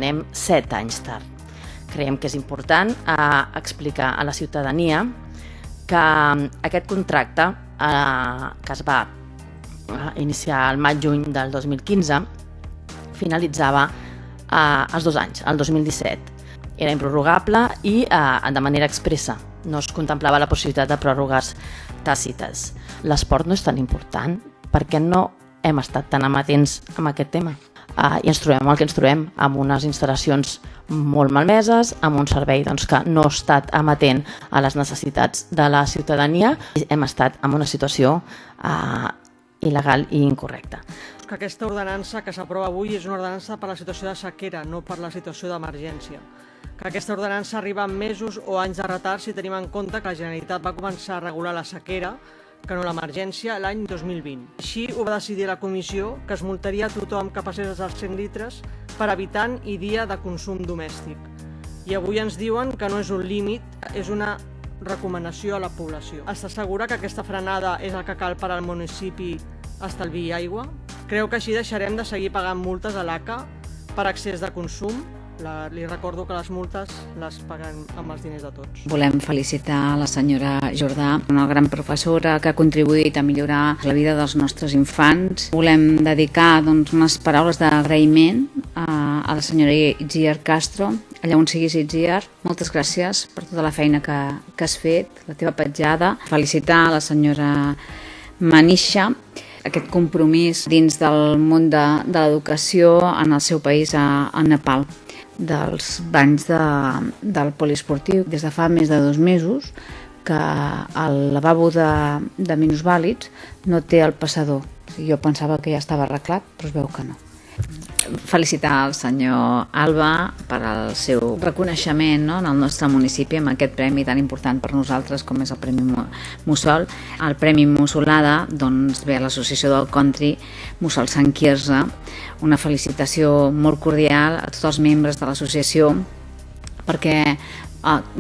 anem 7 anys tard. Creiem que és important explicar a la ciutadania que aquest contracte, que es va iniciar al maig-juny del 2015, finalitzava als 2 anys, el 2017. Era improrrogable i de manera expressa. No es contemplava la possibilitat de pròrrogues tàcites. L'esport no és tan important perquè no hem estat tan amatents amb aquest tema. I ens trobem el que ens trobem, amb unes instal·lacions molt malmeses, amb un servei que no ha estat amatent a les necessitats de la ciutadania. Hem estat en una situació il·legal i incorrecta. Que aquesta ordenança que s'aprova avui és una ordenança per la situació de sequera, no per la situació d'emergència. Que aquesta ordenança arriba amb mesos o anys de retard si tenim en compte que la Generalitat va començar a regular la sequera, que no l'emergència, l'any 2020. Així ho va decidir la Comissió, que es multaria a tothom que passés els 100 litres per habitant i dia de consum domèstic. I avui ens diuen que no és un límit, és una recomanació a la població. Està segura que aquesta frenada és el que cal per al municipi estalviar aigua? Creu que així deixarem de seguir pagant multes a l'ACA per excés de consum? Li recordo que les multes les paguen amb els diners de tots. Volem felicitar la senyora Jordà, una gran professora que ha contribuït a millorar la vida dels nostres infants. Volem dedicar unes paraules d'agraïment a la senyora Itziar Castro, allà on siguis Itziar. Moltes gràcies per tota la feina que has fet, la teva petjada. Felicitar a la senyora Manisha, aquest compromís dins del món de l'educació en el seu país, a Nepal, dels banys del poliesportiu. Des de fa més de 2 mesos que el lavabo de minusvàlids no té el passador. Jo pensava que ja estava arreglat, però es veu que no. Felicitar el senyor Alba per al seu reconeixement en el nostre municipi amb aquest premi tan important per nosaltres com és el Premi Mussol. El Premi Mussolada ve a l'associació del country Mussol Sant Quirze. Una felicitació molt cordial a tots els membres de l'associació perquè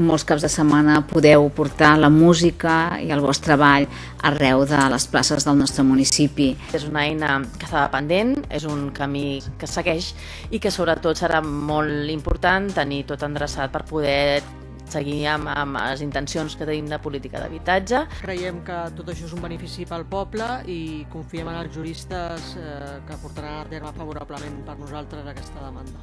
molts caps de setmana podeu portar la música i el vostre ball arreu de les places del nostre municipi. És una eina que estava pendent, és un camí que segueix i que sobretot serà molt important tenir tot endreçat per poder seguir amb les intencions que tenim de política d'habitatge. Creiem que tot això és un benefici pel poble i confiem en els juristes que portaran a terme favorablement per nosaltres aquesta demanda.